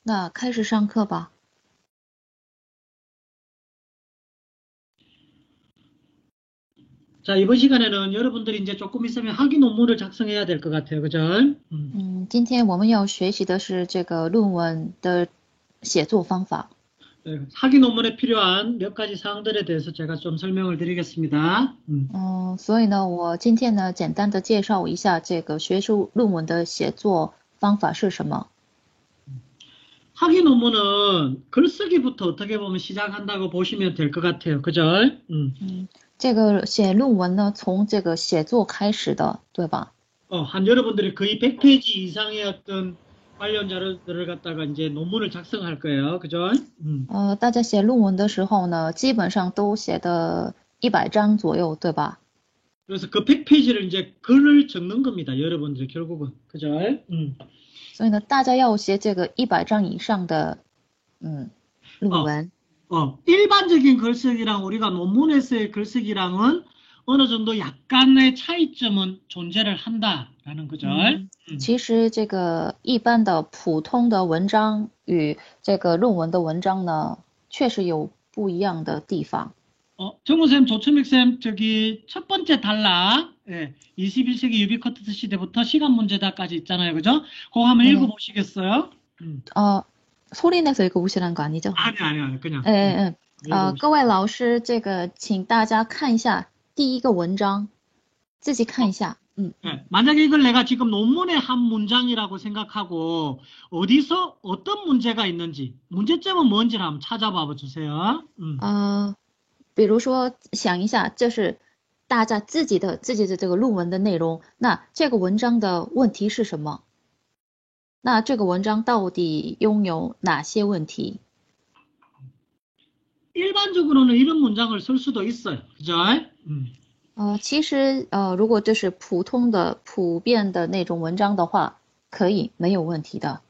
那开始上课吧。 자, 이번 시간에는 여러분들이 이제 조금 있으면 학위 논문을 작성해야 될 것 같아요. 그죠? 今天我们要学习的是这个论文的写作方法。 네, 학위 논문에 필요한 몇 가지 사항들에 대해서 제가 좀 설명을 드리겠습니다. 所以呢，我今天呢，简单的介绍一下这个学术论文的写作方法是什么。 학위 논문은 글쓰기부터 어떻게 보면 시작한다고 보시면 될 것 같아요. 그죠? 这个写论文呢，从这个写作开始的，对吧？ 한 여러분들이 거의 100페이지 이상의 어떤 관련 자료들을 갖다가 이제 논문을 작성할 거예요. 그죠? 大家写论文的时候呢，基本上都写的100章左右，对吧？ 그래서 그 100페이지를 이제 글을 적는 겁니다. 여러분들이 결국은. 그죠? 所以呢，大家要写这个100章以上的论文。 일반적인 글쓰기랑 우리가 논문에서의 글쓰기랑은 어느 정도 약간의 차이점은 존재를 한다라는 거죠. 其实这个一般的普通的文章与这个论文的文章呢，确实有不一样的地方。 정우쌤, 조춘믹쌤, 저기 첫 번째 단락, 21세기 유비쿼터스 시대부터 시간 문제다까지 있잖아요. 그죠? 그거 한번 읽어보시겠어요? 소리 내서 읽어보시라는 거 아니죠? 아니, 그냥. 各位老师，这个请大家看一下第一个文章，自己看一下。 만약에 이걸 내가 지금 논문의 한 문장이라고 생각하고 어디서 어떤 문제가 있는지, 문제점은 뭔지를 한번 찾아봐 주세요. 比如说想一下，这是大家自己的这个论文的内容，那这个文章的问题是什么？那这个文章到底拥有哪些问题？ 일반적으로는 이런 문장을 쓸 수도 있어요. 그죠? 其实如果这是普通的普遍的那种文章的话，可以没有问题的。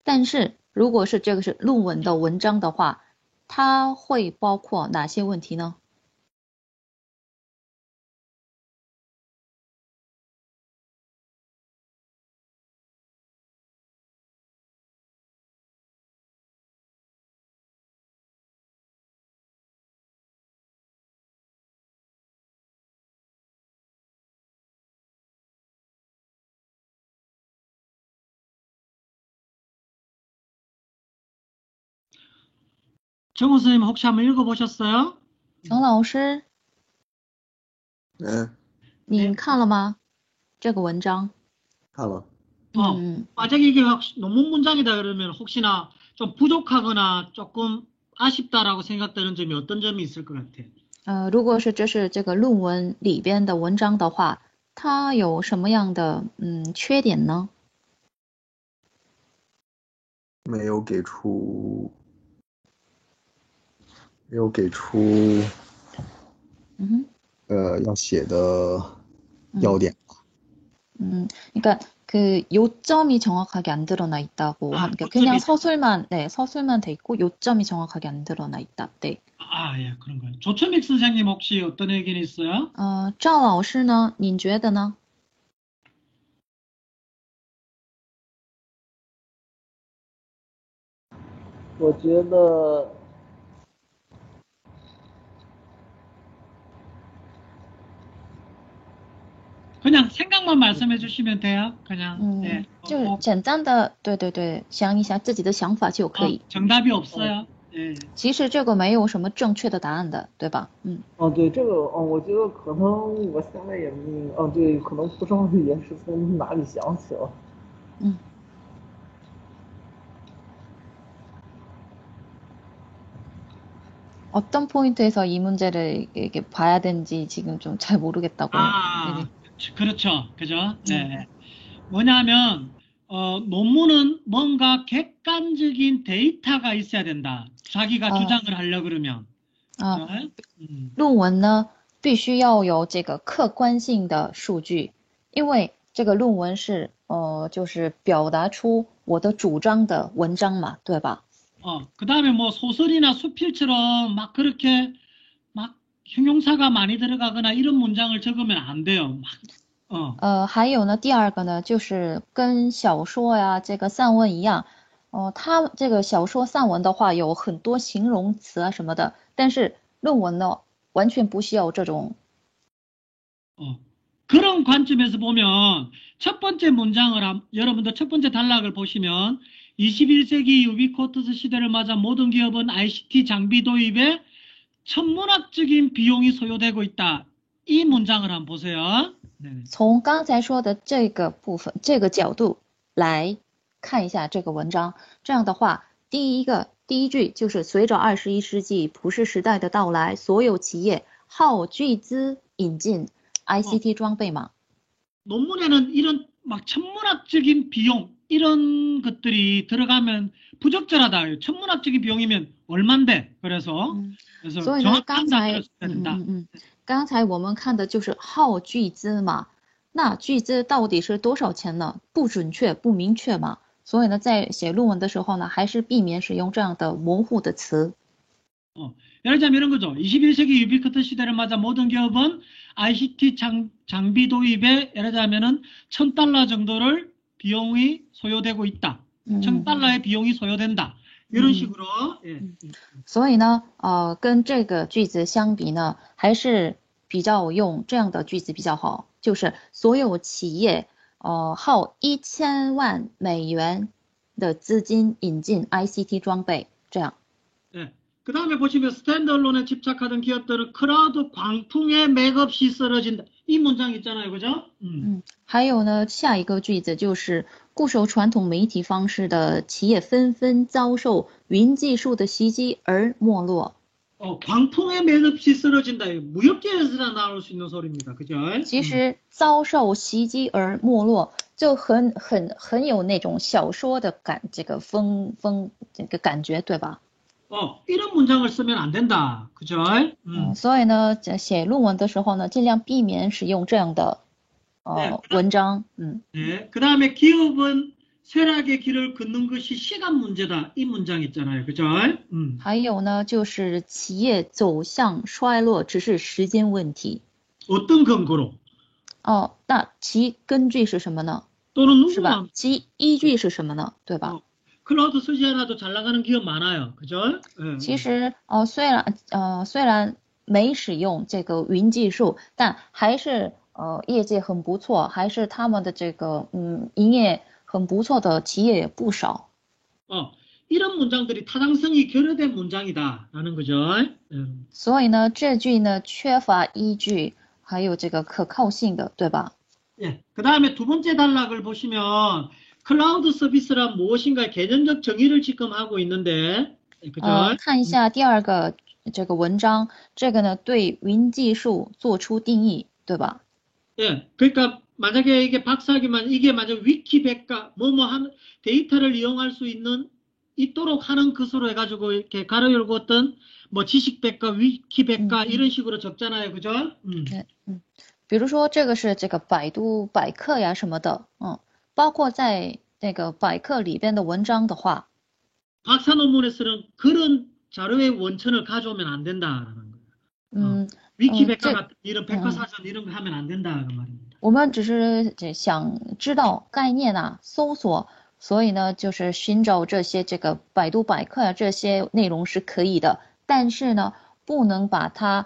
但是如果是这个是论文的文章的话，它会包括哪些问题呢？ 정우 선생님 혹시 한번 읽어보셨어요? 陈老师， 네, 你看了吗？这个文章？ 알아. 만약에 이게 논문 문장이다 그러면 혹시나 좀 부족하거나 조금 아쉽다라고 생각되는 점이 어떤 점이 있을 것 같아요? 如果是这是这个论文里边的文章的话，它有什么样的缺点呢？ 没有给出要写的要点。 그러니까 그 요점이 정확하게 안 드러나 있다고 그러니까 그냥 서술만 돼 있고 요점이 정확하게 안 드러나 있다. 네. 예, 그런 거예요. 조천백 선생님 혹시 어떤 의견이 있어요? 赵老师呢？您觉得呢？我觉得 그냥 생각만 말씀해 주시면 돼요. 그냥. 네. 就简单的对想一下自己的想法就可以。 정답이 없어요. 예. 其实这个没有什么正确的答案的，对吧？对这个我觉得可能我现在也对，可能不知道也是从哪里想起了。 어떤 포인트에서 이 문제를 이렇게 봐야 되는지 지금 좀 잘 모르겠다고. 그렇죠. 그죠? 네. 뭐냐면, 논문은 뭔가 객관적인 데이터가 있어야 된다. 자기가 주장을 하려고 그러면. 论文呢，必须要有这个客观性的数据，因为这个论文是就是表达出我的主张的文章嘛，对吧？ 그 다음에 뭐 소설이나 수필처럼 막 그렇게 막 형용사가 많이 들어가거나 이런 문장을 적으면 안 돼요. 还有呢，第二个呢，就是跟小说呀这个散文一样，它这个小说散文的话有很多形容词啊什么的，但是论文呢完全不需要这种。 그런 관점에서 보면 첫 번째 문장을 여러분들 첫 번째 단락을 보시면 21세기 유비쿼터스 시대를 맞아 모든 기업은 ICT 장비 도입에 천문학적인 비용이 소요되고 있다. 이 문장을 한번 보세요. 네. 从刚才说的这个部分这个角度来看一下这个文章，这样的话，第一句就是随着21世纪普世时代的到来，所有企业耗巨资引进 ICT 装备嘛。 논문에는 이런 막 천문학적인 비용 이런 것들이 들어가면 부적절하다. 천문학적인 비용이면 얼만데? 그래서 所以呢， 정확한 단어를 써야 된다. 刚才我们看的就是耗巨资嘛，那巨资到底是多少钱呢？不准确、不明确嘛。所以呢，在写论文的时候呢，还是避免使用这样的模糊的词。 예를 들자면 이런 거죠. 21세기 유비쿼터 시대를 맞아 모든 기업은 ICT 장비 도입에 예를 들자면은 $1,000 정도를 비용이 소요되고 있다. $1,000의 비용이 소요된다. 이런 식으로. 예. 所以呢，跟这个句子相比呢，还是比较用这样的句子比较好，就是所有企业耗$1000万的资金引进 ICT 装备，这样。 예. 그 다음에 보시면 스탠드얼론에 집착하던 기업들은 클라우드 광풍에 맥없이 쓰러진다. 이 문장 있잖아요. 그죠? 还有呢，下一个句子就是固守传统媒体方式的企业纷纷遭受云技术的袭击而没落。 광풍에 맥없이 쓰러진다. 무협지에서나 나올 수 있는 소리입니다. 그죠? 其实遭受袭击而没落就很有那种小说的这个感觉，对吧？ 이런 문장을 쓰면 안 된다. 그죠? 所以呢，写论文的时候呢，尽量避免使用这样的文章。 네. 그 다음에 기업은 쇠락의 길을 걷는 것이 시간 문제다. 이 문장 있잖아요. 그죠? 还有呢，就是企业走向衰落只是时间问题。 어떤 근거로? 那其根据是什么呢？ 또는 是吧？ 누구나 其依据是什么呢？对吧？ 클라우드 쓰지 않아도 잘 나가는 기업 많아요. 그죠? 其实虽然没使用这个云技术，但还是业绩很不错，还是他们的这个营业很不错的企业也不少。 이런 문장들이 타당성이 결여된 문장이다라는 거죠. 所以呢，这句呢缺乏依据，还有这个可靠性的，对吧？ 예. 그 다음에 두 번째 단락을 보시면 클라우드 서비스란 무엇인가 개념적 정의를 지금 하고 있는데, 그죠? 看一下第二个这个文章，这个呢对云技术做出定义，对吧？ 예. 그러니까 만약에 이게 박사학위만 이게 만약 위키백과 하는 데이터를 이용할 수 있도록 하는 것으로 해가지고 이렇게 가로 열고 어떤 뭐 지식백과 위키백과 이런 식으로 적잖아요, 그죠? 比如说这个是这个百度百科呀什么的，包括在那个百科里边的文章的话， 박사 논문에서는 그런 자료의 원천을 가져오면 안 된다라는 거예요. 위키백과 같은 이런 백과사전 이런 거 하면 안 된다 그 말입니다. 我们只是想知道概念啊，搜索，所以呢，就是寻找这些这个百度百科啊这些内容是可以的，但是呢，不能把它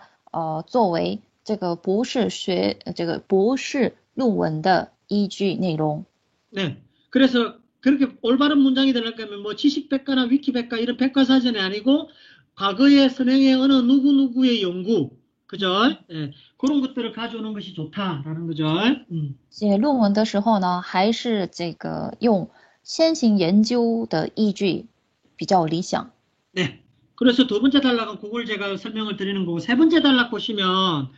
作为这个博士论文的依据内容。 네, 그래서 그렇게 올바른 문장이 되려면 뭐 지식백과나 위키백과 이런 백과사전이 아니고 과거의 선행의 어느 누구누구의 연구, 그죠? 예, 그런 것들을 가져오는 것이 좋다라는 거죠. 写论文的时候呢，还是这个用先行研究的依据比较理想。 네, 그래서 두 번째 단락은 그걸 제가 설명을 드리는 거고 세 번째 단락 보시면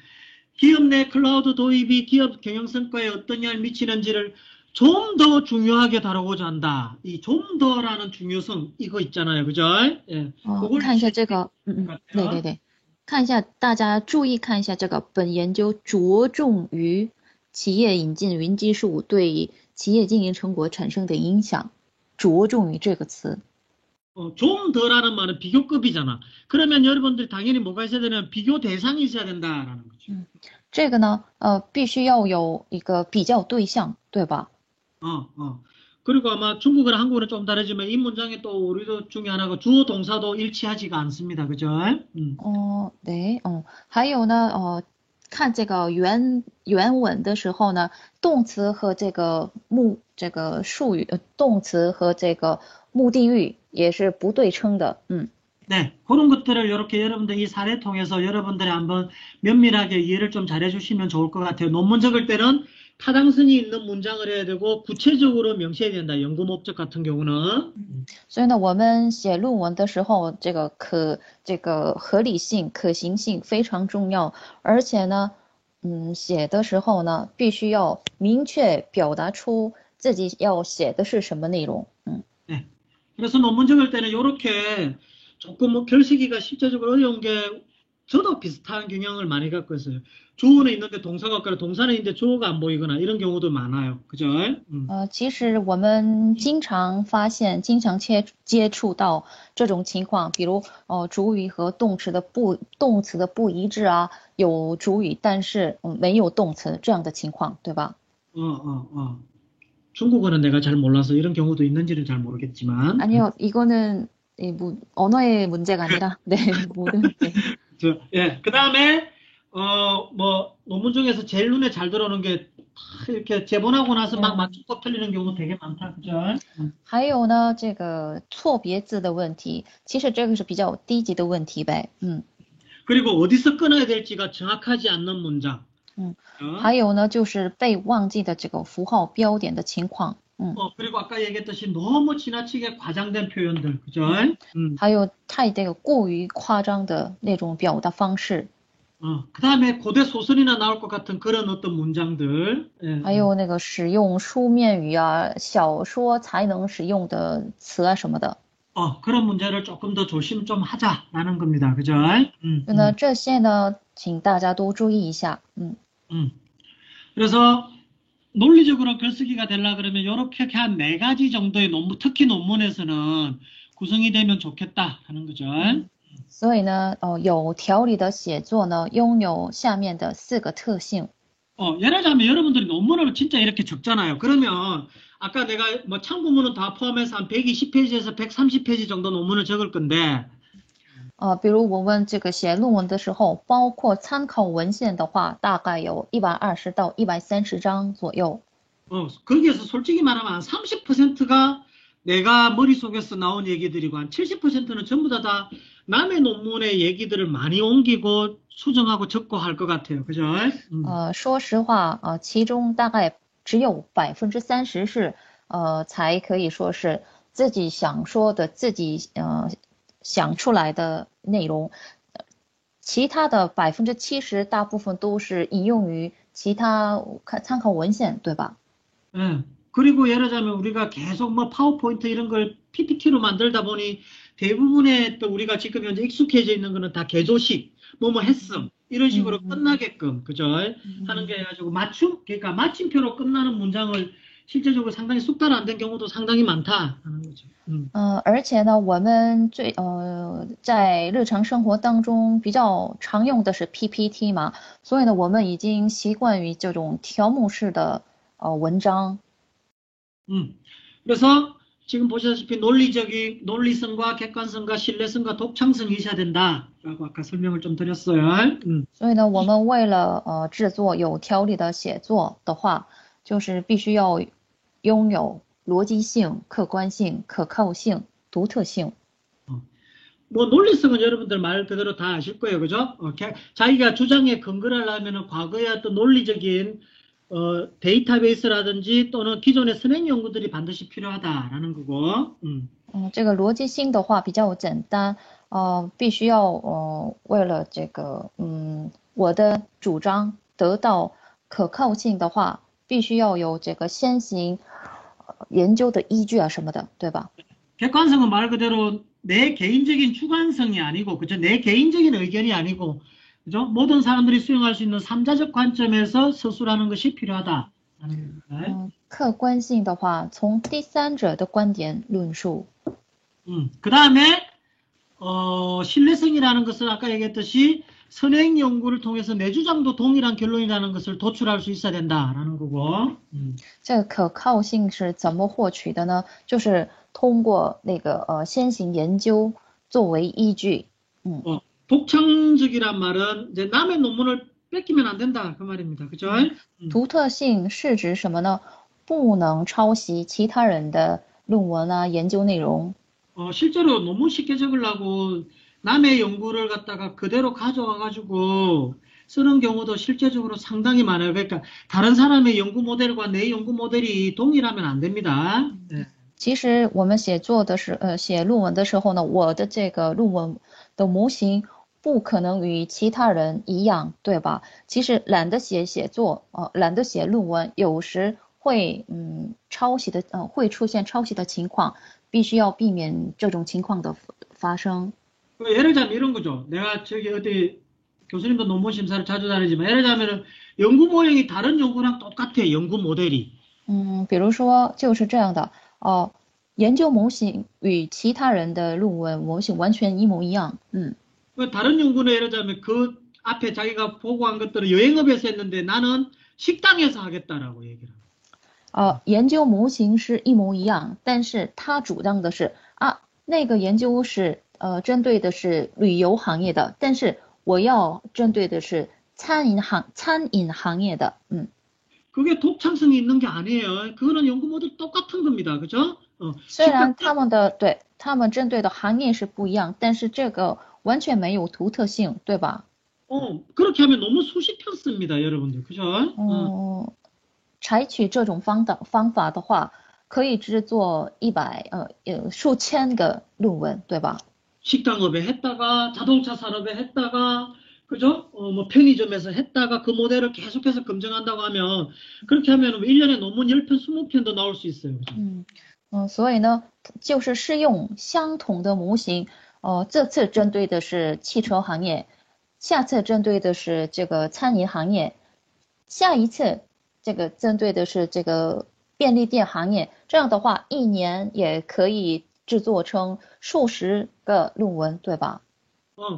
기업 내 클라우드 도입이 기업 경영 성과에 어떤 영향을 미치는지를 좀 더 중요하게 다루고자 한다. 이 좀 더라는 중요성 이거 있잖아요, 그죠? 예. 看一下这个，对，看一下大家注意看一下这个本研究着重于企业引进云技术对企业经营成果产生的影响，着重于这个词。 좀 더라는 말은 비교급이잖아. 그러면 여러분들이 당연히 뭐가 있어야 되냐면 비교 대상이 있어야 된다라는 거죠. 这个呢，必须要有一个比较对象，对吧？ 그리고 아마 중국어랑 한국어는 좀 다르지만 이 문장에 또 우리도 중에 하나가 주어 동사도 일치하지가 않습니다. 그죠? 对，还有呢，看这个原文的时候呢，动词和这个术语，动词和这个目的语也是不对称的， 네, 그런 것들을 이렇게 여러분들 이 사례 통해서 여러분들이 한번 면밀하게 이해를 좀 잘 해주시면 좋을 것 같아요. 논문 적을 때는 타당성이 있는 문장을 해야 되고 구체적으로 명시해야 된다. 연구 목적 같은 경우는. 所以呢，我们写论文的时候，这个合理性、可行性非常重要，而且呢，写的时候呢，必须要明确表达出自己要写的是什么内容， 네. 그래서 논문 적을 때는 이렇게 조금 뭐 결시기가 실제적으로 어려운 게 저도 비슷한 경향을 많이 갖고 있어요. 주어는 있는데 동사가 없거나 동사는 있는데 주어가 안 보이거나 이런 경우도 많아요. 그죠? 其实我们经常发现、经常接触到这种情况，比如主语和动词的不一致啊，有主语但是没有动词这样的情况，对吧？ 중국어는 내가 잘 몰라서 이런 경우도 있는지는 잘 모르겠지만. 아니요, 이거는 언어의 문제가 아니라 네, 모든 네. 예, 그 다음에 뭐 논문 중에서 제일 눈에 잘 들어오는 게 이렇게 제본하고 나서 막 맞춤법 틀리는 경우 되게 많다, 그죠? 还有呢，这个错别字的问题，其实这个是比较低级的问题呗， 그리고 어디서 끊어야 될지가 정확하지 않는 문장. 还有呢，就是被忘记的这个符号标点的情况， 그리고 아까 얘기했듯이 너무 지나치게 과장된 표현들, 그죠? 还有太这个过于夸张的那种表达方式， 그 다음에 고대 소설이나 나올 것 같은 그런 어떤 문장들. 还有那个使用书面语啊，小说才能使用的词啊什么的， 그런 문제를 조금 더 조심 좀 하자라는 겁니다, 그죠? 那这些呢，请大家都注意一下， 그래서 논리적으로 글쓰기가 되려 그러면 이렇게 한 4가지 정도의 논문, 특히 논문에서는 구성이 되면 좋겠다 하는 거죠. 所以呢，有条理的写作呢，拥有下面的4个特性。 예를 들자면 여러분들이 논문을 진짜 이렇게 적잖아요. 그러면 아까 내가 뭐 참고문은 다 포함해서 한 120페이지에서 130페이지 정도 논문을 적을 건데, 比如我们这个写论文的时候，包括参考文献的话，大概有120到130章左右。 거기에서 솔직히 말하면 한 30%가 내가 머릿속에서 나온 얘기들이고 한 70%는 전부 다 남의 논문의 얘기들을 많이 옮기고 수정하고 적고 할 것 같아요. 그죠? 说实话，其中大概只有30%是才可以说是自己想说的、自己想出来的内容，其他的70%大部分都是引用于其他参考文献，对吧？ 그리고 예를 들자면 우리가 계속 뭐 파워포인트 이런 걸 PPT로 만들다 보니 대부분의 또 우리가 지금 현재 익숙해져 있는 거는 다 개조식, 뭐뭐 했음 이런 식으로 끝나게끔, 그죠? 하는 게 해가지고 그러니까 마침표로 끝나는 문장을 실제적으로 상당히 숙달 안 된 경우도 상당히 많다 하는 거죠. 而且呢，我们在日常生活当中比较常用的是 PPT 嘛，所以呢，我们已经习惯于这种条目式的文章。 그래서 지금 보시다시피 논리성과 객관성과 신뢰성과 독창성이 있어야 된다라고 아까 설명을 좀 드렸어요. 所以呢，我们为了制作有条理的写作的话，就是必须要拥有逻辑性、客观性、可靠性、独特性。 뭐 논리성은 여러분들 말 그대로 다 아실 거예요, 그죠? 자기가 주장에 근거를 하려면 과거의 어떤 논리적인 데이터베이스라든지 또는 기존의 선행 연구들이 반드시 필요하다라는 거고. 这个逻辑性的话比较简单，必须要为了这个我的主张得到可靠性的话，必须要有这个先行研究的依据啊什么的，对吧？ 객관성은 말 그대로 내 개인적인 주관성이 아니고, 그죠? 내 개인적인 의견이 아니고, 그죠? 모든 사람들이 수용할 수 있는 삼자적 관점에서 서술하는 것이 필요하다. 客观性的话，从第三者的观点论述。 그 다음에 신뢰성이라는 것은 아까 얘기했듯이 선행 연구를 통해서 내 주장도 동일한 결론이라는 것을 도출할 수 있어야 된다라는 거고. 这个可靠性是怎么获取的呢？就是通过那个先行研究作为依据。 독창적이란 말은 이제 남의 논문을 뺏기면 안 된다 그 말입니다. 그죠? 独特性是指什么呢？不能抄袭其他人的论文啊，研究内容。 실제로 너무 쉽게 적으려고 남의 연구를 갖다가 그대로 가져와가지고 쓰는 경우도 실제적으로 상당히 많아요. 그러니까 다른 사람의 연구 모델과 내 연구 모델이 동일하면 안 됩니다. 네. 其实我们写论文的时候呢，我的这个论文的模型不可能与其他人一样，对吧？其实懒得写论文，有时会抄袭的会出现抄袭的情况，必须要避免这种情况的发生。 예를 들자면 이런 거죠. 내가 저기 어디 교수님도 논문 심사를 자주 다니지만 예를 들자면은 연구 모형이 다른 연구랑 똑같아. 연구 모델이. 比如说就是这样的研究模型与其他人的论文模型完全一模一样。 다른 연구는 예를 들자면 그 앞에 자기가 보고한 것들을 여행업에서 했는데 나는 식당에서 하겠다라고 얘기를 합니다. 研究模型是一模一样，但是他主张的是那个研究是针对的是旅游行业的，但是我要针对的是餐饮行业的。 그게 독창성이 있는 게 아니에요. 그거는 연구 모델 똑같은 겁니다. 그죠? 虽然他们针对的行业是不一样，但是这个完全没有独特性，对吧？ 그렇게 하면 너무 수십 편 씁니다, 여러분들. 그죠? 采取这种方法的话，可以制作数千个论文，对吧？ 식당업에 했다가 자동차 산업에 했다가 그죠? 뭐 편의점에서 했다가 그 모델을 계속해서 검증한다고 하면 그렇게 하면 1년에 논문 10편, 20편도 나올 수 있어요. 그죠? 所以呢，就是适用相同的模型，这次针对的是汽车行业，下次针对的是这个餐饮行业，下一次这个针对的是这个便利店行业，这样的话一年也可以制作成数十个论文，对吧？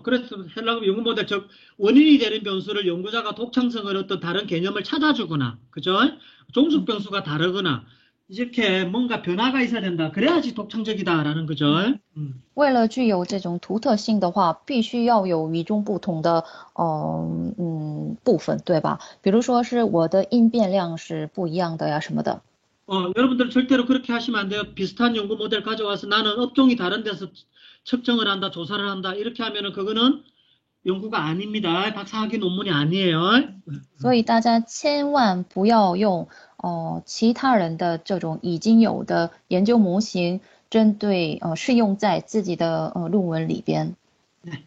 그래서 헬라급 연구 모델 즉 원인이 되는 변수를 연구자가 독창성을 어떤 다른 개념을 찾아주거나 그죠? 종속 변수가 다르거나 이렇게 뭔가 변화가 있어야 된다. 그래야지 독창적이다라는 거죠. 为了具有这种独特性的话，必须要有与众不同的部分，对吧？比如说是我的因变量是不一样的呀什么的。 여러분들 절대로 그렇게 하시면 안 돼요. 비슷한 연구 모델 가져와서 나는 업종이 다른 데서 측정을 한다, 조사를 한다 이렇게 하면은 그거는 연구가 아닙니다. 박사학위 논문이 아니에요. 所以大家千万不要用其他人的这种已经有的研究模型，针对适用在自己的论文里边。 네,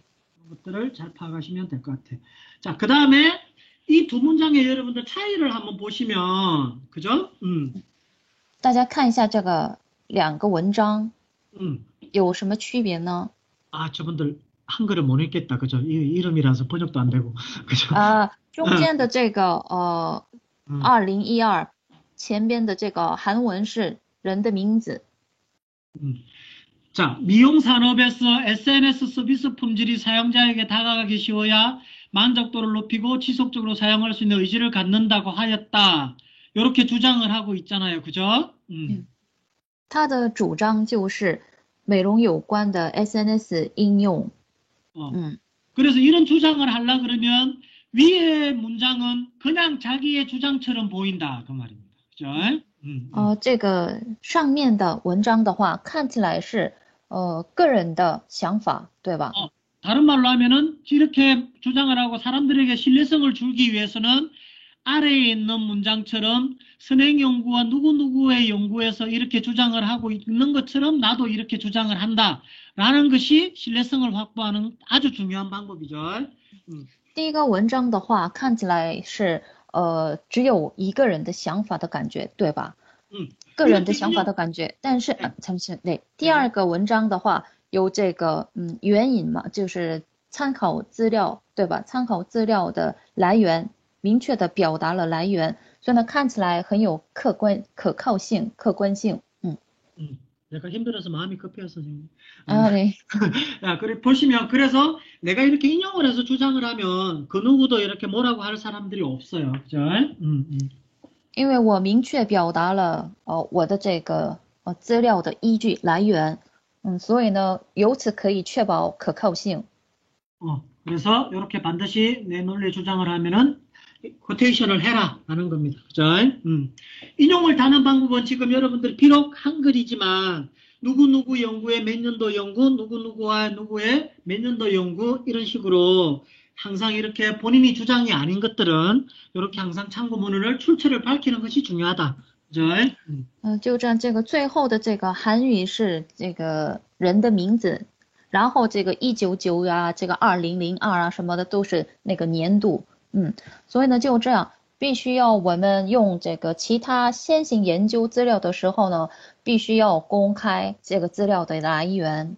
이것들을 잘 파악하시면 될 것 같아요. 자, 그 다음에 이 두 문장의 여러분들 차이를 한번 보시면, 그죠? 大家看一下这个两个文章，有什么区别呢？ 저분들 한글을 못 읽겠다, 그죠? 이름이라서 번역도 안 되고, 그죠? 中间的这个2012，前边的这个韩文是人的名字。 자, 미용 산업에서 SNS 서비스 품질이 사용자에게 다가가기 쉬워야 만족도를 높이고 지속적으로 사용할 수 있는 의지를 갖는다고 하였다. 이렇게 주장을 하고 있잖아요, 그죠? 他的主张就是美容有关的 SNS 应用。 그래서 이런 주장을 하려 그러면 위의 문장은 그냥 자기의 주장처럼 보인다 그 말입니다. 그죠? 这个上面的文章的话，看起来是个人的想法，对吧？ 다른 말로 하면은 이렇게 주장을 하고 사람들에게 신뢰성을 주기 위해서는 아래에 있는 문장처럼 선행 연구와 누구누구의 연구에서 이렇게 주장을 하고 있는 것처럼 나도 이렇게 주장을 한다라는 것이 신뢰성을 확보하는 아주 중요한 방법이죠. 第一个文章的话，看起来是只有一个人的想法的感觉，对吧？个人的想法的感觉，但是对，第二个文章的话有这个援引嘛，就是参考资料，对吧？参考资料的来源明确的表达了来源，所以呢看起来很有可靠性、客观性。 내가 힘들어서 마음이 급해요, 선생님. 아, 네. 야, 그래, 보시면, 그래서 내가 이렇게 인용을 해서 주장을 하면 그 누구도 이렇게 뭐라고 할 사람들이 없어요. 그죠? 因为我明确表达了我的这个资料的依据来源，所以呢，由此可以确保可靠性。 그래서 이렇게 반드시 내 논리 주장을 하면은 코테이션을 해라 하는 겁니다. 그죠? 인용을 다는 방법은 지금 여러분들 비록 한글이지만 누구누구 연구의 몇 년도 연구, 누구누구와 누구의 몇 년도 연구 이런 식으로 항상 이렇게 본인이 주장이 아닌 것들은 이렇게 항상 참고문헌을 출처를 밝히는 것이 중요하다. 그죠? 就这样，这个最后的这个韩语是这个人的名字，然后这个199啊，这个2002啊什么的都是那个年度，所以呢就这样，必须要我们用这个其他先行研究资料的时候呢，必须要公开这个资料的来源。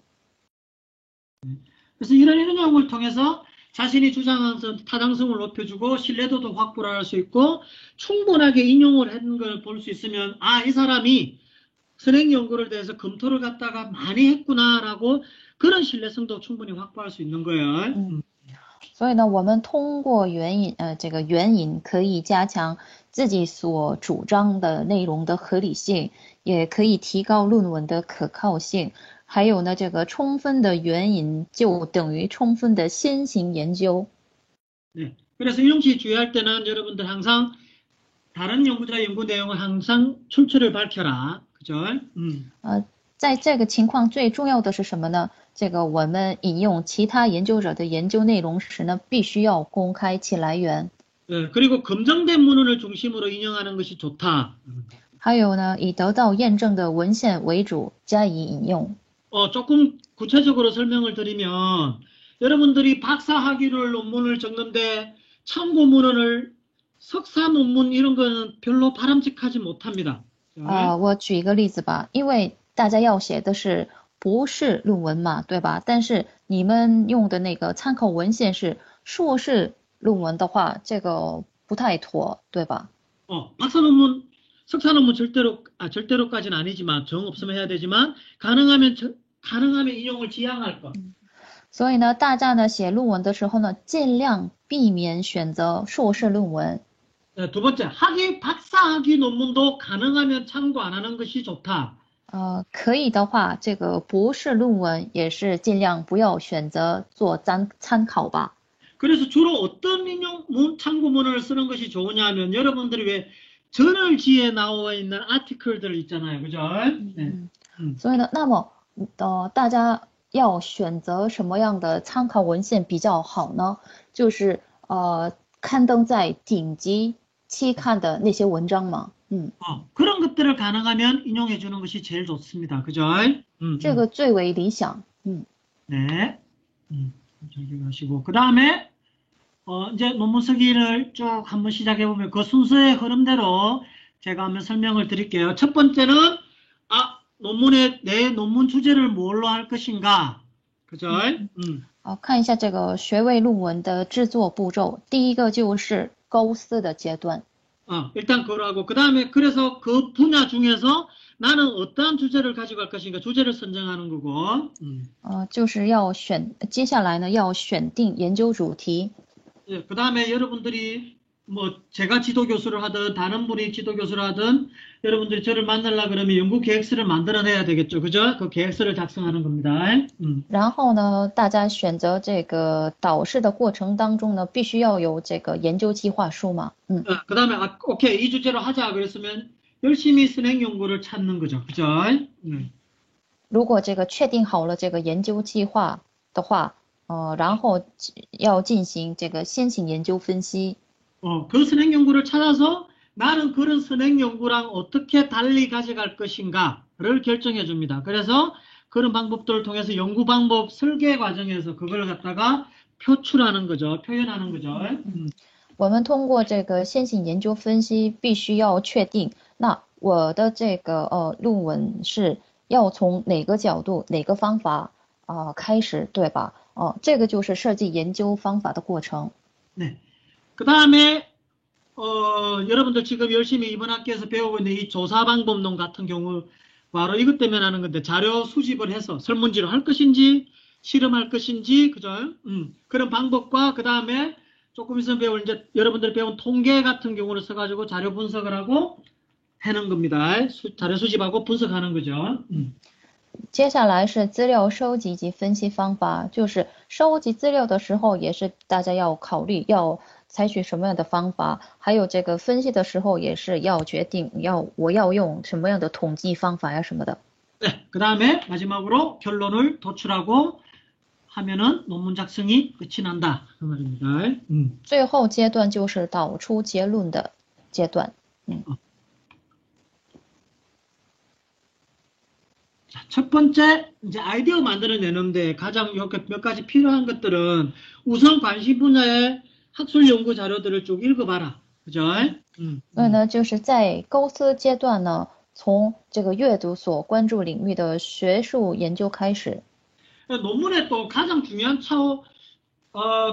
그래서 이런 인용을 통해서 자신이 주장한 타당성을 높여주고 신뢰도도 확보를 할 수 있고 충분하게 인용을 한 걸 볼 수 있으면 아, 이 사람이 선행 연구를 대해서 검토를 갖다가 많이 했구나라고 그런 신뢰성도 충분히 확보할 수 있는 거예요. 所以呢，我们通过这个援引可以加强自己所主张的内容的合理性，也可以提高论文的可靠性。还有呢，这个充分的援引就等于充分的先行研究。 네, 그래서 인용시 주의할 때는 여러분들 항상 다른 연구자 연구 내용을 항상 출처를 밝혀라, 그죠? 在这个情况最重要的是什么呢？这个我们引用其他研究者的研究内容时呢，必须要公开其来源。 네, 그리고 검증된 문헌을 중심으로 인용하는 것이 좋다. 还有呢，以得到验证的文献为主加以引用。 조금 구체적으로 설명을 드리면 여러분들이 박사학위를 논문을 적는데 참고 문헌을 석사 논문 이런 거는 별로 바람직하지 못합니다. 我举一个例子吧，因为大家要写的是博士论文嘛，对吧？但是你们用的那个参考文献是硕士论文的话，这个不太妥，对吧？ 박사 논문, 석사 논문 절대로까지는 아니지만 정 없으면 해야 되지만 가능하면 인용을 지양할 것. 所以呢，大家呢写论文的时候呢，尽量避免选择硕士论文。 두 번째, 박사학위 논문도 가능하면 참고 안 하는 것이 좋다. 可以的话，这个博士论文也是尽量不要选择做参考吧。 그래서 주로 어떤 참고문헌을 쓰는 것이 좋으냐면 여러분들이 왜 저널지에 나와 있는 아티클들 있잖아요, 그죠? 네. 所以呢，那么大家要选择什么样的参考文献比较好呢？就是刊登在顶级期刊的那些文章嘛。 그런 것들을 가능하면 인용해 주는 것이 제일 좋습니다. 그죠? 这个最为理想。 네. 저기 가시고 그다음에 이제 논문 쓰기를 쭉 한번 시작해 보면 그 순서의 흐름대로 제가 한번 설명을 드릴게요. 첫 번째는 내 논문 주제를 뭘로 할 것인가? 그죠? 看一下这个学位论文的制作步骤，第一个就是构思的阶段。 일단 그걸 하고 그다음에 그래서 그 분야 중에서 나는 어떠한 주제를 가지고 갈 것인가 주제를 선정하는 거고. 就是要接下来呢要选定研究主题。 예, 그다음에 여러분들이 뭐 제가 지도 교수를 하든 다른 분이 지도 교수를 하든 여러분들이 저를 만나려 그러면 연구 계획서를 만들어내야 되겠죠, 그죠? 그 계획서를 작성하는 겁니다. 然后呢，大家选择这个导师的过程当中呢，必须要有这个研究计划书嘛。 그다음에 오케이 이 주제로 하자 그랬으면 열심히 선행 연구를 찾는 거죠, 그죠? 如果这个确定好了这个研究计划的话，然后要进行这个先行研究分析。 그 선행 연구를 찾아서 나는 그런 선행 연구랑 어떻게 달리 가져갈 것인가를 결정해 줍니다. 그래서 그런 방법들을 통해서 연구 방법 설계 과정에서 그걸 갖다가 표출하는 거죠, 표현하는 거죠. 我们通过这个先行研究分析，必须要确定，那我的这个论文是要从哪个角度、哪个方法开始，对吧？这个就是设计研究方法的过程。 네. 그다음에 여러분들 지금 열심히 이번 학기에서 배우고 있는 이 조사 방법론 같은 경우 바로 이것 때문에 하는 건데 자료 수집을 해서 설문지로 할 것인지 실험할 것인지 그죠? 그런 방법과 그 다음에 조금 있으면 배울 이제 여러분들이 배운 통계 같은 경우를 써가지고 자료 분석을 하고 하는 겁니다. 자료 수집하고 분석하는 거죠. 接下来是资料收集及分析方法，就是收集资料的时候，也是大家要考虑要采取什么样的方法，还有这个分析的时候也是要决定我要用什么样的统计方法呀什么的。 네, 그 다음에 마지막으로 결론을 도출하고 하면은 논문 작성이 끝이 난다 그 말입니다. 最后阶段就是导出结论的阶段。 자, 첫 번째 이제 아이디어 만들어내는데 가장 이렇게 몇 가지 필요한 것들은 우선 관심 분야의 학술 연구 자료들을 쭉 읽어봐라, 그죠? 所以呢，就是在构思阶段呢，从这个阅读所关注领域的学术研究开始。 논문의 또 가장 중요한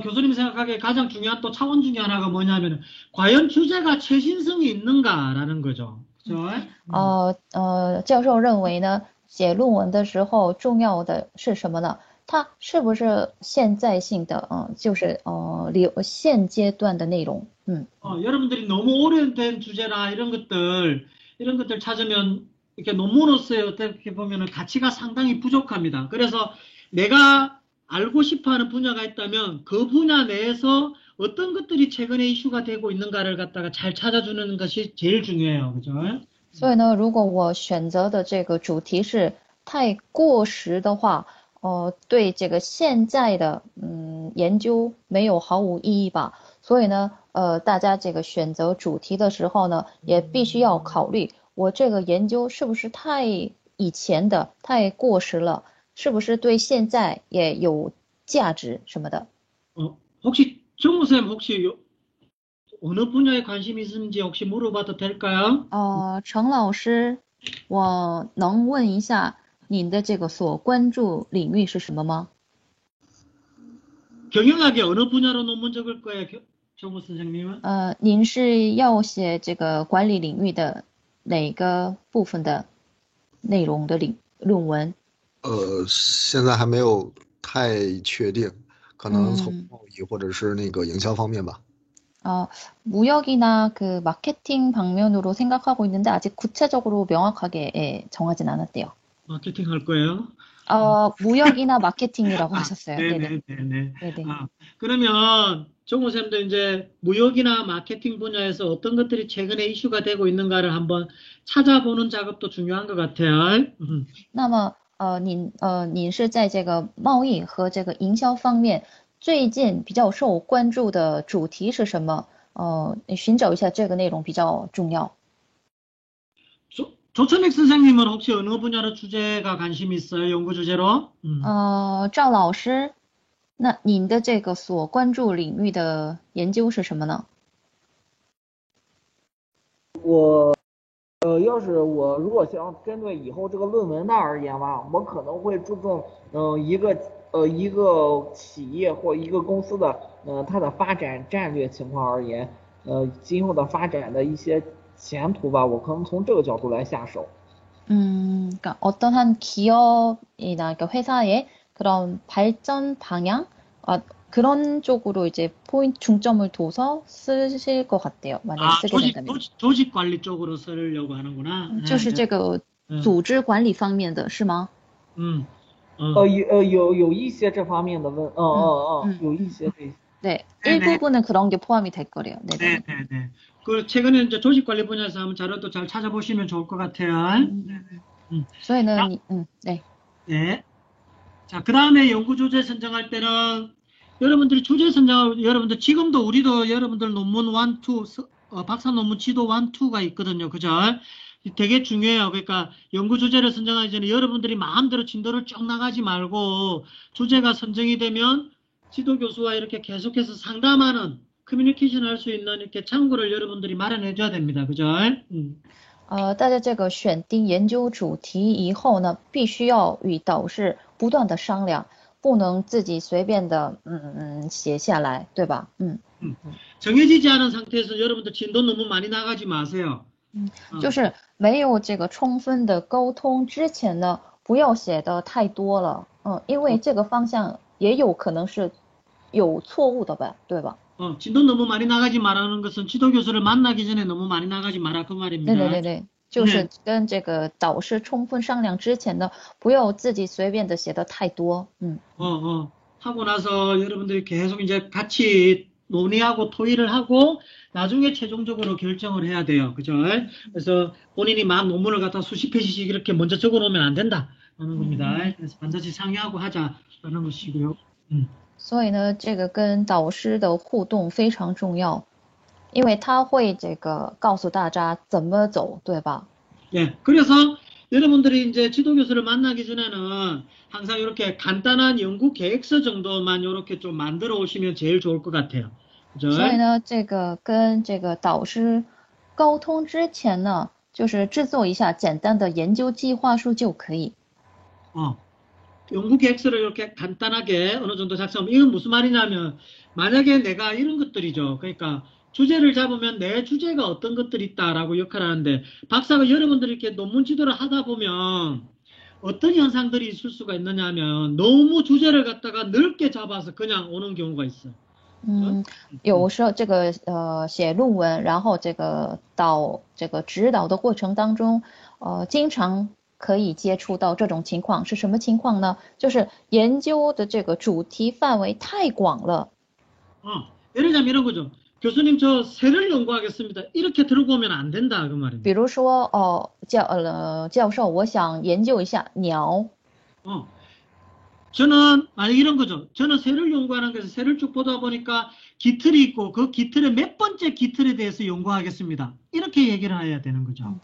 교수님이 생각하기에 가장 중요한 또 차원 중에 하나가 뭐냐면 과연 주제가 최신성이 있는가라는 거죠, 그죠? 教授认为呢，写论文的时候重要的是什么呢？它是不是现在性的？就是现阶段的内容。 여러분들이 너무 오래된 주제나 이런 것들 찾으면 이렇게 논문으로서의 어떻게 보면은 가치가 상당히 부족합니다. 그래서 내가 알고 싶어하는 분야가 있다면 그 분야 내에서 어떤 것들이 최근에 이슈가 되고 있는가를 갖다가 잘 찾아주는 것이 제일 중요해요, 그죠? 所以呢，如果我选择的这个主题是太过时的话，对这个现在的研究没有毫无意义吧。所以呢，大家这个选择主题的时候呢，也必须要考虑我这个研究是不是太以前的、太过时了，是不是对现在也有价值什么的。 혹시 정우쌤 혹시 어느 분야에 관심이 있는지 혹시 물어봐도 될까요? 陈老师，我能问一下您的这个所关注领域是什么吗？ 경영학의 어느 분야로 논문 적을 거예요, 정우 선생님은? 您是要写这个管理领域的哪个部分的内容的论文？现在还没有太确定，可能从贸易或者是那个营销方面吧。 무역이나 그 마케팅 방면으로 생각하고 있는데 아직 구체적으로 명확하게 정하진 않았대요. 마케팅 할 거예요? 무역이나 마케팅이라고 하셨어요. 네네. 네네. 그러면 정우쌤도 이제 무역이나 마케팅 분야에서 어떤 것들이 최근에 이슈가 되고 있는가를 한번 찾아보는 작업도 중요한 것 같아요. 那么您是在这个贸易和这个营销方面最近比较受关注的主题是什么？寻找一下这个内容比较重要。 조천익 선생님은 혹시 어느 분야로 주제가 관심이 있어요? 연구 주제로? 赵老师，那您的这个所关注领域的研究是什么呢？要是我如果想针对以后这个论文的而言吧，我可能会注重一个企业或一个公司的它的发展战略情况而言，今后的发展的一些前途吧，我可能从这个角度来下手。 그러니까 어떤 한 기업이나 그러니까 회사의 그런 발전 방향 그런 쪽으로 이제 포인트 중점을 둬서 쓰실 것 같아요. 만약 쓰게 된다면. 조직 관리 쪽으로 쓰려고 하는구나. 就是这个组织管理方面的是吗？有一些这方面的有一些这些。 네, 일부분은 그런 게 포함이 될 거래요. 네. 그 최근에 이제 조직 관리 분야에서 한번 자료도 잘 찾아보시면 좋을 것 같아요. 所以呢，네. 네. 자, 그 다음에 연구 주제 선정할 때는 여러분들이 주제 선정하고 여러분들 지금도 우리도 여러분들 논문 1, 2, 박사 논문 지도 1, 2가 있거든요. 그죠? 되게 중요해요. 그러니까 연구 주제를 선정하기 전에 여러분들이 마음대로 진도를 쭉 나가지 말고 주제가 선정이 되면 지도 교수와 이렇게 계속해서 상담하는 커뮤니케이션 할 수 있는 이렇게 창구를 여러분들이 마련해 줘야 됩니다. 그죠? 大家这个选定研究主题以后呢，必须要与导师不断的商量，不能自己随便的写下来，对吧？ 정해지지 않은 상태에서 여러분들 진도 너무 많이 나가지 마세요. 就是没有这个充分的沟通之前呢，不要写的太多了，因为这个方向也有可能是有错误的吧，对吧？ 진도 너무 많이 나가지 말라는 것은 지도 교수를 만나기 전에 너무 많이 나가지 마라 그 말입니다. 对，就是跟这个导师充分商量之前呢，不要自己随便的写的太多。 하고 나서 여러분들이 계속 이제 같이 논의하고 토의를 하고 나중에 최종적으로 결정을 해야 돼요. 그죠? 그래서 본인이 막 논문을 갖다 수십 페이지씩 이렇게 먼저 적어 놓으면 안 된다는 겁니다. 그래서 반드시 상의하고 하자라는 것이고요. 所以呢，这个跟导师的互动非常重要，因为他会这个告诉大家怎么走，对吧？ 예, 그래서 여러분들이 이제 지도 교수를 만나기 전에는 항상 이렇게 간단한 연구 계획서 정도만 이렇게 좀 만들어 오시면 제일 좋을 것 같아요. 그죠? 所以呢，这个跟这个导师沟通之前呢，就是制作一下简单的研究计划书就可以。 연구 계획서를 이렇게 간단하게 어느 정도 작성하면 이건 무슨 말이냐면 만약에 내가 이런 것들이죠. 그러니까 주제를 잡으면 내 주제가 어떤 것들이 있다라고 역할을 하는데 박사가 여러분들이 이렇게 논문 지도를 하다 보면 어떤 현상들이 있을 수가 있느냐 하면 너무 주제를 갖다가 넓게 잡아서 그냥 오는 경우가 있어요. 有时候这个写论文，然后这个指导的过程当中，经常可以接触到这种情况。是什么情况呢？就是研究的这个主题范围太广了。 예를 들자면 이런 거죠. 교수님 저 새를 연구하겠습니다. 이렇게 들고 오면 안 된다 그 말입니다. 比如说教授，我想研究一下鸟。 저는 만약 이런 거죠. 저는 새를 연구하는 것에서 새를 쭉 보다 보니까 깃틀이 있고 그 깃틀의 몇 번째 깃틀에 대해서 연구하겠습니다. 이렇게 얘기를 해야 되는 거죠.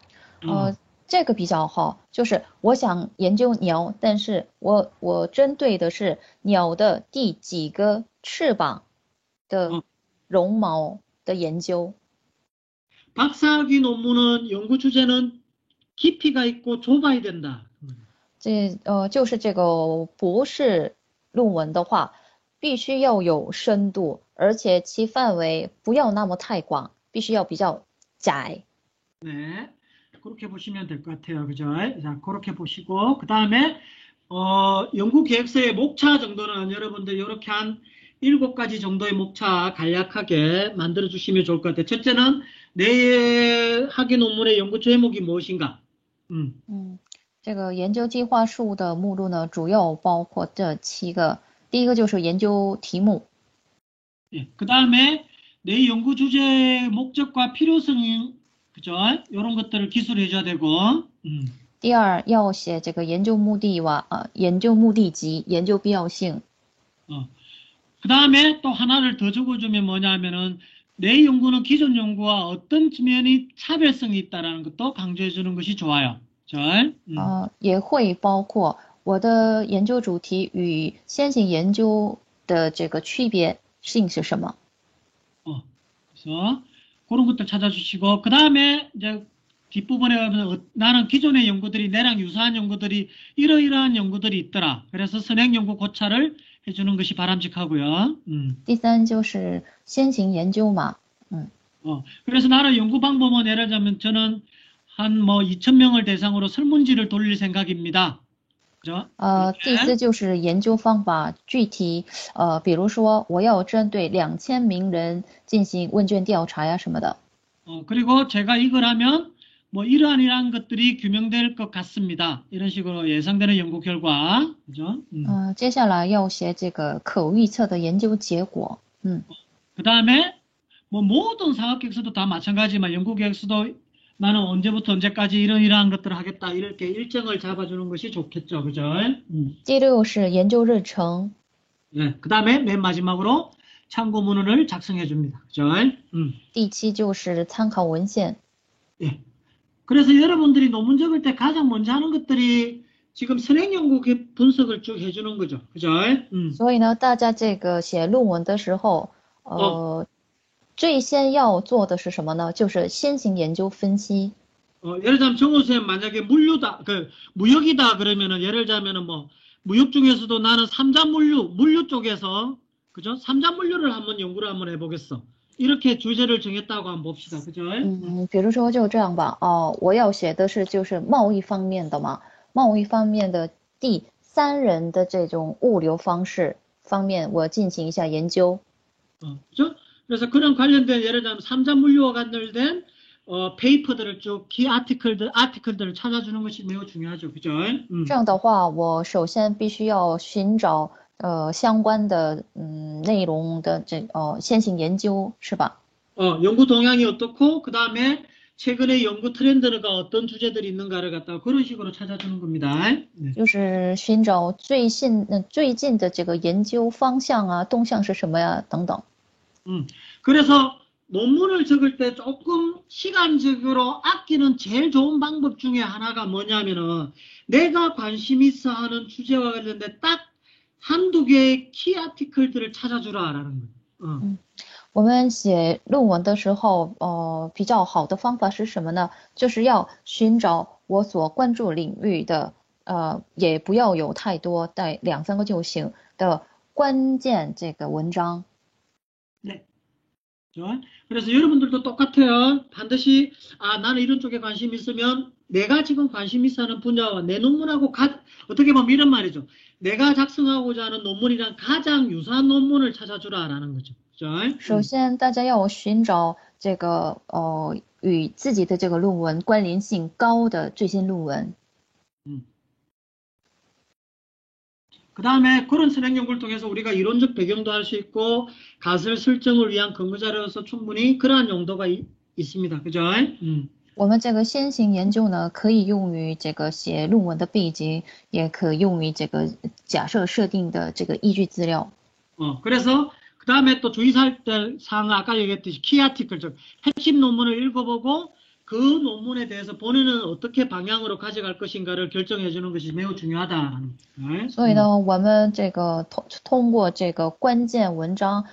这个比较好，就是我想研究鸟，但是我针对的是鸟的第几个翅膀的绒毛的研究。 박사학위 논문은 연구 주제는 깊이가 있고 좁아야 된다. 就是这个博士论文的话，必须要有深度，而且其范围不要那么太广，必须要比较窄。 네, 그렇게 보시면 될 것 같아요. 그죠? 자, 그렇게 보시고 그 다음에 연구 계획서의 목차 정도는 여러분들 이렇게 한 7가지 정도의 목차 간략하게 만들어 주시면 좋을 것 같아요. 첫째는 내 학위 논문의 연구 제목이 무엇인가? 这个研究计划书的目录呢，主要包括这7个。第一个就是研究题目。 예, 그 다음에 내 연구 주제의 목적과 필요성, 그죠? 이런 것들을 기술해 줘야 되고. 第二要写这个研究目的研究目的及研究必要性。 그 다음에 또 하나를 더 적어주면 뭐냐면은 내 연구는 기존 연구와 어떤 면이 차별성이 있다라는 것도 강조해 주는 것이 좋아요. 也会包括我的研究主题与先行研究的这个区别性是什么。 그래서 그런 것들 찾아주시고 그 다음에 이제 뒷부분에 가면 나는 기존의 연구들이 내랑 유사한 연구들이 이러이러한 연구들이 있더라. 그래서 선행 연구 고찰을 해주는 것이 바람직하고요. 第三就是先行研究嘛。 그래서 나는 연구 방법은 예를 들자면 저는 한 2,000명을 대상으로 설문지를 돌릴 생각입니다. 그죠? 第四就是研究方法，具体比如说我要针对2000名人进行问卷调查呀什么的。 그리고 제가 이걸 하면 이러한 것들이 규명될 것 같습니다. 이런 식으로 예상되는 연구 결과. 그죠? 接下来要写这个可预测的研究结果。 그 다음에 모든 사학계획서도 다 마찬가지지만 연구 계획서도 나는 언제부터 언제까지 이러한 것들을 하겠다 이렇게 일정을 잡아주는 것이 좋겠죠, 그죠? 第六是研究日程。 네, 그 다음에 맨 마지막으로 참고 문헌을 작성해 줍니다, 그죠? 第七就是参考文献。 예. 그래서 여러분들이 논문 적을 때 가장 먼저 하는 것들이 지금 선행 연구 분석을 쭉 해주는 거죠, 그죠? 所以呢，大家这个写论文的时候，最先要做的是什么呢？就是先行研究分析。 예를 들자면 정호 선생님 만약에 무역이다 그러면은 예를 들자면은 무역 중에서도 나는 삼자 물류 쪽에서 그죠? 삼자 물류를 한번 연구를 한번 해보겠어. 이렇게 주제를 정했다고 한번 봅시다. 그죠? 比如说就这样吧，我要写的是就是贸易方面的嘛，贸易方面的第三人的这种物流方式方面，我进行一下研究。 그죠? 그래서 그런 관련된 예를 들면 3자 물류와 관련된 페이퍼들을 쭉 키 아티클들을 찾아주는 것이 매우 중요하죠. 그죠? 这样的话，我首先必须要寻找相关的内容的先行研究，是吧？ 연구 동향이 어떻고 그 다음에 최근에 연구 트렌드가 어떤 주제들이 있는가를 갖다가 그런 식으로 찾아주는 겁니다. 就是寻找最近的这个研究方向啊、动向是什么呀等等。 그래서 논문을 적을 때 조금 시간적으로 아끼는 제일 좋은 방법 중에 하나가 뭐냐면은 내가 관심 있어 하는 주제와 관련된 딱 한두 개의 키 아티클들을 찾아주라라는 거예요. 我们写论文的时候，比较好的方法是什么呢？就是要寻找我所关注领域的，也不要有太多，带2、3个就行的关键这个文章。 네. 그래서 여러분들도 똑같아요. 반드시 나는 이런 쪽에 관심 있으면 내가 지금 관심 있어 하는 분야와 내 논문하고 어떻게 보면 이런 말이죠. 내가 작성하고자 하는 논문이랑 가장 유사한 논문을 찾아주라라는 거죠. 首先，大家要寻找这个与自己的这个论文关联性高的最新论文。 그 다음에 그런 선행 연구를 통해서 우리가 이론적 배경도 할 수 있고 가설 설정을 위한 근거 자료로서 충분히 그러한 용도가 있습니다. 그죠? 我们这个先行研究呢，可以用于这个写论文的背景，也可用于这个假设设定的这个依据资料。 그래서 그 다음에 또 주의사항 아까 얘기했듯이 키 아티클, 즉 핵심 논문을 읽어보고 그 논문에 대해서 본인은 어떻게 방향으로 가져갈 것인가를 결정해 주는 것이 매우 중요하다는 거예요. 所以呢，我们这个通过这个关键文章，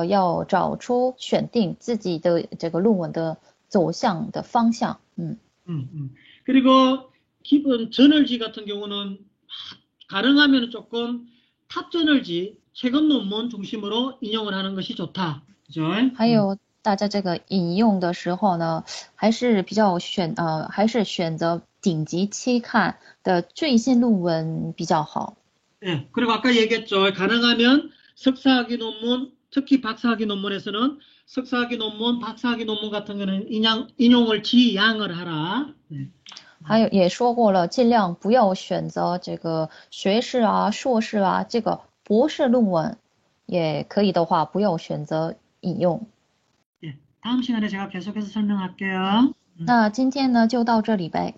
要找出选定自己的这个论文的走向的方向。 그리고 기본 저널지 같은 경우는 가능하면 조금 탑 저널지 최근 논문 중심으로 인용을 하는 것이 좋다. 그죠? 还有大家这个引用的时候呢，还是选择顶级期刊的最新论文比较好。 네, 그리고 아까 얘기했죠. 가능하면 석사학위 논문, 특히 박사학위 논문에서는 석사학위 논문, 박사학위 논문 같은 거는 인용을 지양을 하라. 네. 还有也说过了，尽量不要选择这个学士啊、硕士啊，这个博士论文，也可以的话不要选择引用。 다음 시간에 제가 계속해서 설명할게요. 那今天呢就到这里呗。